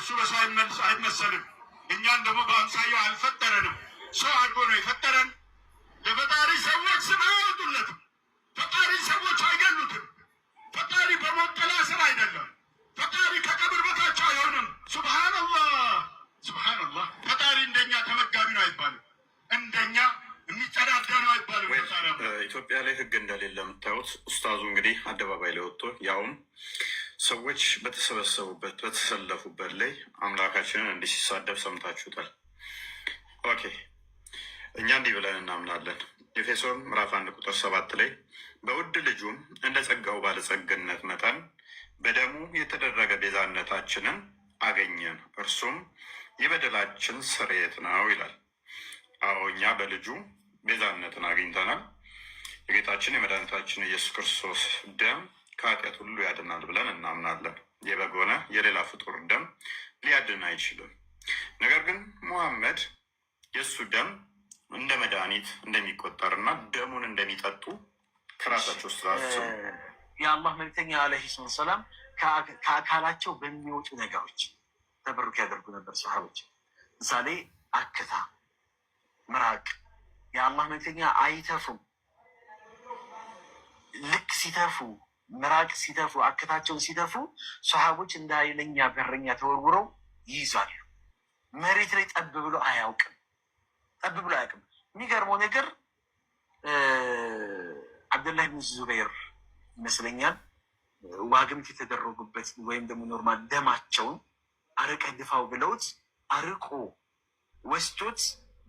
እሱ በሰው አይመሰልም። እኛን ደግሞ በአምሳያው አልፈጠረንም። ሰው አድርጎ ነው የፈጠረን። ለፈጣሪ ሰዎች ስም አያወጡለትም። ፈጣሪ ሰዎች አይገሉትም። ፈጣሪ በሞት ጥላ ስር አይደለም። ፈጣሪ ከቀብር በታች አይሆንም። ሱብሃንአላህ ሱብሃንአላህ። ፈጣሪ እንደኛ ተመጋቢ ነው አይባልም። እንደኛ የሚጸዳዳ ነው አይባልም። ኢትዮጵያ ላይ ህግ እንደሌለ የምታዩት ኡስታዙ እንግዲህ አደባባይ ላይ ወጥቶ ያውም ሰዎች በተሰበሰቡበት በተሰለፉበት ላይ አምላካችንን እንዲህ ሲሳደብ ሰምታችሁታል። ኦኬ እኛ እንዲህ ብለን እናምናለን። ኤፌሶን ምዕራፍ 1 ቁጥር 7 ላይ በውድ ልጁም እንደ ጸጋው ባለጸግነት መጠን በደሙ የተደረገ ቤዛነታችንን አገኘን፣ እርሱም የበደላችን ስርየት ነው ይላል። አዎ እኛ በልጁ ቤዛነትን አግኝተናል። የጌታችን የመድኃኒታችን ኢየሱስ ክርስቶስ ደም ከኃጢአት ሁሉ ያድናል ብለን እናምናለን። የበግ ሆነ የሌላ ፍጡር ደም ሊያድን አይችልም። ነገር ግን ሙሐመድ የእሱ ደም እንደ መድኃኒት እንደሚቆጠርና ደሙን እንደሚጠጡ ከራሳቸው ስራሱ የአላህ መልክተኛ አለይሂ ሰላም ከአካላቸው በሚወጡ ነገሮች ተበሩክ ያደርጉ ነበር። ሰሃቦች ምሳሌ አክታ፣ ምራቅ የአላህ መልክተኛ አይተፉም። ልክ ሲተፉ ምራቅ ሲተፉ አክታቸውን ሲተፉ ሰሃቦች እንደ ኃይለኛ በረኛ ተወርውረው ይይዛሉ። መሬት ላይ ጠብ ብሎ አያውቅም። የሚገርመው ነገር አብደላህ ብን ዙበይር ይመስለኛል ዋግምት የተደረጉበት ወይም ደግሞ ኖርማል ደማቸውን አርቀህ ድፋው ብለውት አርቆ ወስዶት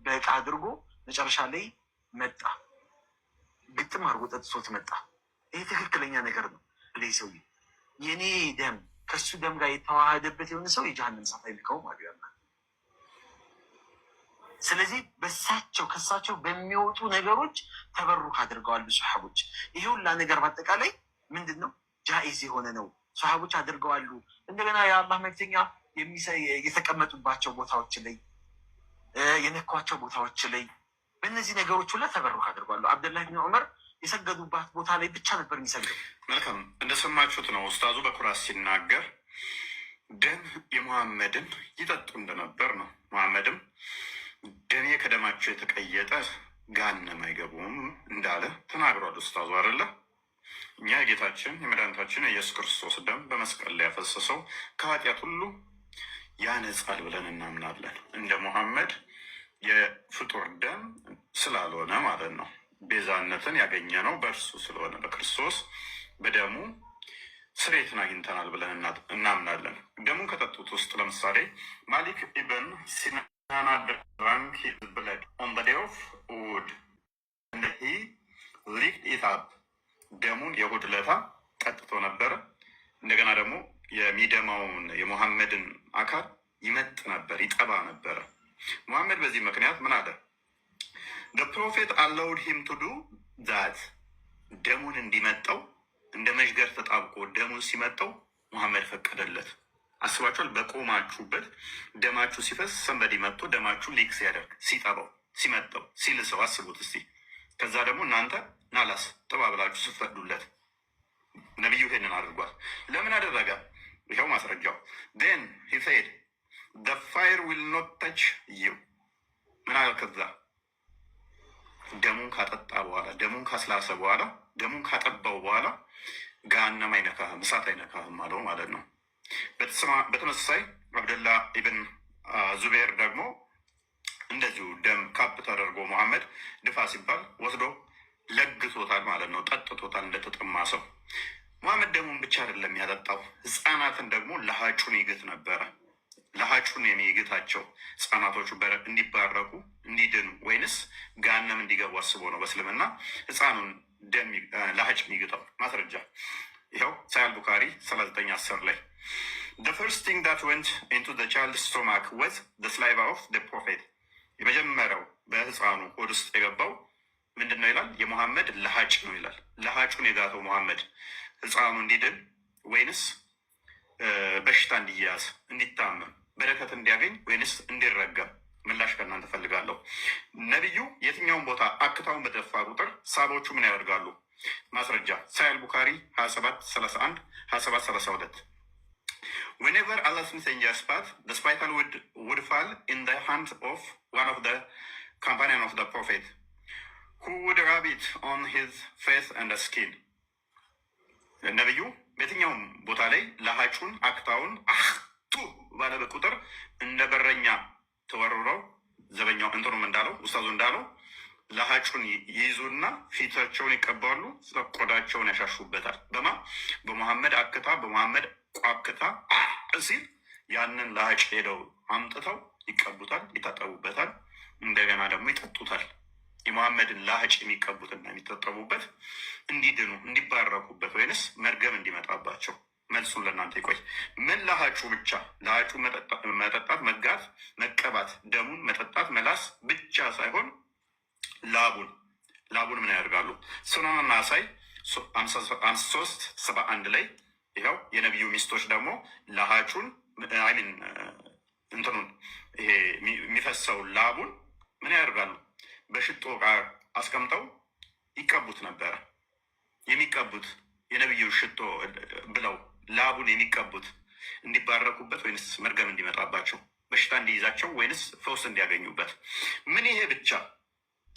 በእቃ አድርጎ መጨረሻ ላይ መጣ። ግጥም አድርጎ ጠጥቶት መጣ። ይህ ትክክለኛ ነገር ነው። ላይ ሰው የኔ ደም ከሱ ደም ጋር የተዋሃደበት የሆነ ሰው የጀሃነም እሳት አይልከውም አሉ ያና። ስለዚህ ከሳቸው በሚወጡ ነገሮች ተበሩክ አድርገዋል ሰሃቦች። ይሄ ሁላ ነገር በአጠቃላይ ምንድን ነው? ጃኢዝ የሆነ ነው። ሰሃቦች አድርገዋሉ። እንደገና የአላህ መልክተኛ የተቀመጡባቸው ቦታዎች ላይ የነኳቸው ቦታዎች ላይ በእነዚህ ነገሮች ሁላ ተበሩክ አድርገዋሉ። አብደላህ ብን ዑመር የሰገዱባት ቦታ ላይ ብቻ ነበር የሚሰግደው። መልካም እንደሰማችሁት ነው ኡስታዙ በኩራት ሲናገር ደም የሙሐመድን ይጠጡ እንደነበር ነው። ሙሐመድም ደሜ ከደማቸው የተቀየጠ ገሃነም አይገቡም እንዳለ ተናግሯል ኡስታዙ አይደለ? እኛ የጌታችን የመድኃኒታችን የኢየሱስ ክርስቶስ ደም በመስቀል ላይ ያፈሰሰው ከኃጢአት ሁሉ ያነጻል ብለን እናምናለን። እንደ ሙሐመድ የፍጡር ደም ስላልሆነ ማለት ነው። ቤዛነትን ያገኘ ነው በእርሱ ስለሆነ በክርስቶስ በደሙ ስርየትን አግኝተናል ብለን እናምናለን። ደሙን ከጠጡት ውስጥ ለምሳሌ ማሊክ ኢብን ሲናን drank his blood on the day of Uhud and he licked it up። ደሙን የኡሁድ ዕለት ጠጥቶ ነበረ። እንደገና ደግሞ የሚደማውን የሙሐመድን አካል ይመጥ ነበር፣ ይጠባ ነበረ። ሙሐመድ በዚህ ምክንያት ምን አለ? The prophet allowed him to do that። ደሙን እንዲመጣው እንደ መዥገር ተጣብቆ ደሙን ሲመጣው ሙሐመድ ፈቀደለት። አስባችኋል? በቆማችሁበት ደማችሁ ሲፈስ ሰንበዲ መጥቶ ደማችሁ ሊክ ሲያደርግ ሲጠባው ሲመጣው ሲልሰው አስቡት እስቲ። ከዛ ደግሞ እናንተ ናላስ ጥባ ብላችሁ ስትፈቅዱለት ነቢዩ ይሄንን አድርጓል። ለምን አደረገ? ይኸው ማስረጃው። then he said the fire will not touch you። ምን አለ? ከዛ ደሙን ካጠጣ በኋላ ደሙን ካስላሰ በኋላ ደሙን ካጠባው በኋላ ገሃነም አይነካህም፣ እሳት አይነካህም አለው ማለት ነው። በተመሳሳይ አብደላ ኢብን ዙቤር ደግሞ እንደዚሁ ደም ካፕ ተደርጎ ሙሐመድ ድፋ ሲባል ወስዶ ለግቶታል ማለት ነው። ጠጥቶታል እንደተጠማ ሰው። ሙሐመድ ደሙን ብቻ አይደለም ያጠጣው፣ ህፃናትን ደግሞ ለሀጩን ይግት ነበረ። ለሀጩን የሚግታቸው ህፃናቶቹ እንዲባረኩ እንዲድኑ ወይንስ ገሃነም እንዲገቡ አስቦ ነው በእስልምና ህፃኑን ደም ለሀጭ የሚግጠው? ማስረጃ ይኸው ሳሂህ ቡኻሪ 39:10 ላይ the first thing that went into the child's stomach was the saliva of the prophet። የመጀመሪያው በህፃኑ ሆድ ውስጥ የገባው ምንድን ነው ይላል? የሙሐመድ ለሀጭ ነው ይላል። ለሀጩን የጋተው ሙሐመድ ህፃኑ እንዲድን ወይንስ በሽታ እንዲያዝ እንዲታመም በረከት እንዲያገኝ ወይንስ እንዲረገም? ምላሽ ከእናንተ ፈልጋለሁ። ነቢዩ የትኛውን ቦታ አክታውን በደፋ ቁጥር ሳቦቹ ምን ያደርጋሉ? ማስረጃ ሳሂህ ቡኻሪ 27:31 27:32 whenever whenever Allah's messenger's path, the spittle would fall in the hands of one of the companion of the Prophet, who would rub it on his face and skin. ነቢዩ በየትኛውም ቦታ ላይ ለሀጩን አክታውን አህቱ ባለ በቁጥር እንደ በረኛ ተወርረው ዘበኛው እንትኑም እንዳለው ኡስታዙ እንዳለው ለሀጩን ይይዙና ፊታቸውን ይቀባሉ፣ ቆዳቸውን ያሻሹበታል። በመሐመድ አክታ በመሐመድ ቋክታ ሲል ያንን ለሀጭ ሄደው አምጥተው ይቀቡታል፣ ይታጠቡበታል፣ እንደገና ደግሞ ይጠጡታል። የመሐመድን ለሀጭ የሚቀቡትና የሚታጠቡበት እንዲድኑ እንዲባረኩበት ወይንስ መርገም እንዲመጣባቸው? መልሱን ለእናንተ ይቆይ። ምን ለሀጩ ብቻ? ለሀጩ መጠጣት፣ መጋት፣ መቀባት፣ ደሙን መጠጣት፣ መላስ ብቻ ሳይሆን ላቡን ምን ያደርጋሉ? ሱናን ናሳይ 53:71 ላይ ይኸው የነቢዩ ሚስቶች ደግሞ ለሀጩን አይሚን እንትኑን ይሄ የሚፈሰው ላቡን ምን ያደርጋሉ? በሽቶ ጋር አስቀምጠው ይቀቡት ነበረ። የሚቀቡት የነቢዩ ሽቶ ብለው ላቡን የሚቀቡት እንዲባረኩበት ወይንስ መርገም እንዲመጣባቸው፣ በሽታ እንዲይዛቸው ወይንስ ፈውስ እንዲያገኙበት? ምን ይሄ ብቻ?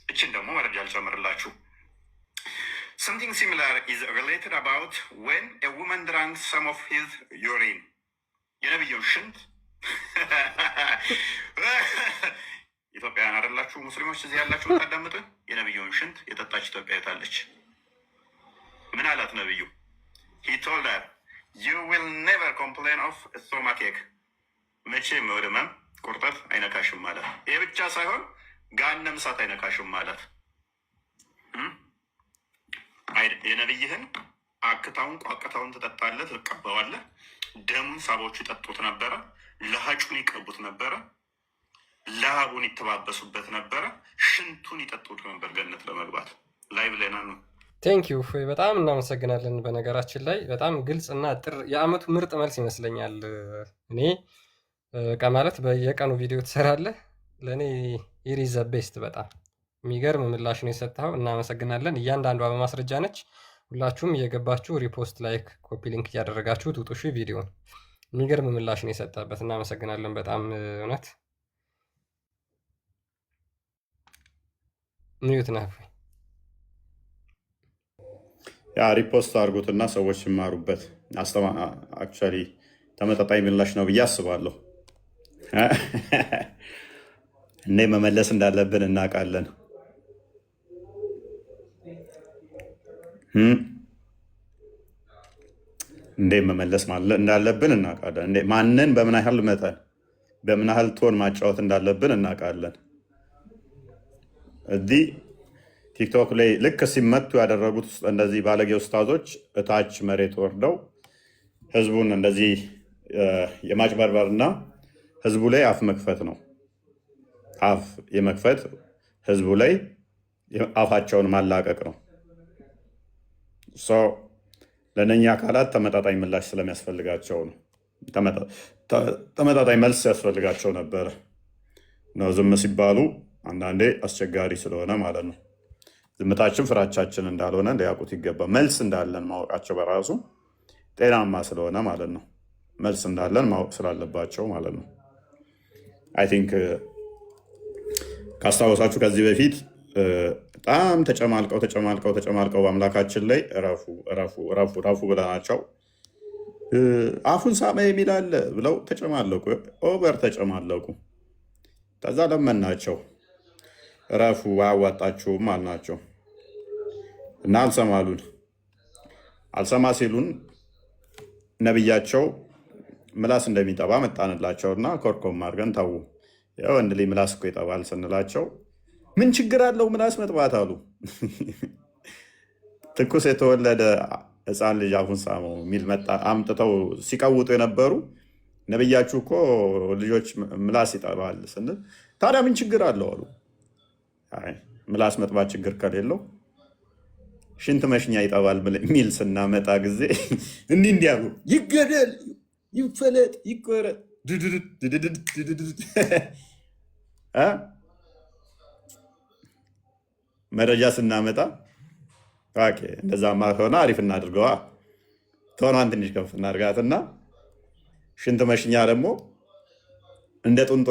እችን ደግሞ መረጃ አልጨምርላችሁ። Something similar is related about when a woman drank some of his urine. የነቢዩን ሽንት ኢትዮጵያውያን አይደላችሁ ሙስሊሞች እዚህ ያላችሁ ታዳምጡ። የነቢዩን ሽንት የጠጣች ኢትዮጵያ የታለች? ምን አላት ነቢዩ? He told her, you will never complain of stomachache. መቼም ወደ ህመም ቁርጠት አይነካሽም ማለት። ይህ ብቻ ሳይሆን ገሃነመ እሳት አይነካሽም ማለት። የነቢይህን አክታውን ቋቅታውን ትጠጣለህ፣ ትቀባዋለህ። ደሙን ሳቦቹ ይጠጡት ነበረ፣ ለሀጩን ይቀቡት ነበረ፣ ላቡን ይተባበሱበት ነበረ፣ ሽንቱን ይጠጡት ነበር ገነት ለመግባት። ላይ ብለና ነው። ቴንኪዩ በጣም እናመሰግናለን። በነገራችን ላይ በጣም ግልጽ እና ጥር የአመቱ ምርጥ መልስ ይመስለኛል። እኔ በቃ ማለት በየቀኑ ቪዲዮ ትሰራለህ፣ ለእኔ ኢሪዘ ቤስት በጣም የሚገርም ምላሽ ነው የሰጠኸው። እናመሰግናለን። እያንዳንዷ በማስረጃ ነች። ሁላችሁም እየገባችሁ ሪፖስት፣ ላይክ፣ ኮፒ ሊንክ እያደረጋችሁ ትውጡሽ ቪዲዮን። የሚገርም ምላሽ ነው የሰጠበት። እናመሰግናለን በጣም እውነት። ሚዩት ነህ ያ ሪፖስት አድርጉትና ሰዎች ይማሩበት። አክቹዋሊ ተመጣጣኝ ምላሽ ነው ብዬ አስባለሁ። እኔ መመለስ እንዳለብን እናውቃለን። እንዴ መመለስ እንዳለብን እናውቃለን። ማንን በምን ያህል መጠን በምን ያህል ቶን ማጫወት እንዳለብን እናውቃለን። እዚህ ቲክቶክ ላይ ልክ ሲመቱ ያደረጉት እንደዚህ ባለጌ ኡስታዞች እታች መሬት ወርደው ህዝቡን እንደዚህ የማጭበርበርና ህዝቡ ላይ አፍ መክፈት ነው። አፍ የመክፈት ህዝቡ ላይ አፋቸውን ማላቀቅ ነው። ለእነኛ አካላት ተመጣጣኝ ምላሽ ስለሚያስፈልጋቸው ነው። ተመጣጣኝ መልስ ያስፈልጋቸው ነበረ ነው። ዝም ሲባሉ አንዳንዴ አስቸጋሪ ስለሆነ ማለት ነው። ዝምታችን ፍራቻችን እንዳልሆነ ሊያውቁት ይገባ። መልስ እንዳለን ማወቃቸው በራሱ ጤናማ ስለሆነ ማለት ነው። መልስ እንዳለን ማወቅ ስላለባቸው ማለት ነው። አይ ቲንክ ካስታወሳችሁ ከዚህ በፊት በጣም ተጨማልቀው በአምላካችን ላይ እረፉ ብለናቸው አፉን ሳመ የሚላለ ብለው ተጨማለቁ። ኦቨር ተጨማለቁ። ከዛ ለመናቸው፣ እረፉ አያዋጣችሁም አልናቸው እና አልሰማሉን። አልሰማ ሲሉን ነቢያቸው ምላስ እንደሚጠባ መጣንላቸውና ኮርኮም አድርገን ታዉ። የወንድ ልጅ ምላስ እኮ ይጠባል ስንላቸው ምን ችግር አለው ምላስ መጥባት አሉ። ትኩስ የተወለደ ሕፃን ልጅ አፉን ሳመው የሚል አምጥተው ሲቀውጡ የነበሩ ነቢያችሁ እኮ ልጆች ምላስ ይጠባል ስንል ታዲያ ምን ችግር አለው አሉ። ምላስ መጥባት ችግር ከሌለው ሽንት መሽኛ ይጠባል የሚል ስናመጣ ጊዜ እንዲህ አሉ። ይገደል፣ ይፈለጥ፣ ይቆረጥ መረጃ ስናመጣ እንደዛማ ከሆነ አሪፍ እናድርገዋ። ከሆኗን ትንሽ ከፍ እናድርጋትና ሽንት መሽኛ ደግሞ እንደ ጡንጦ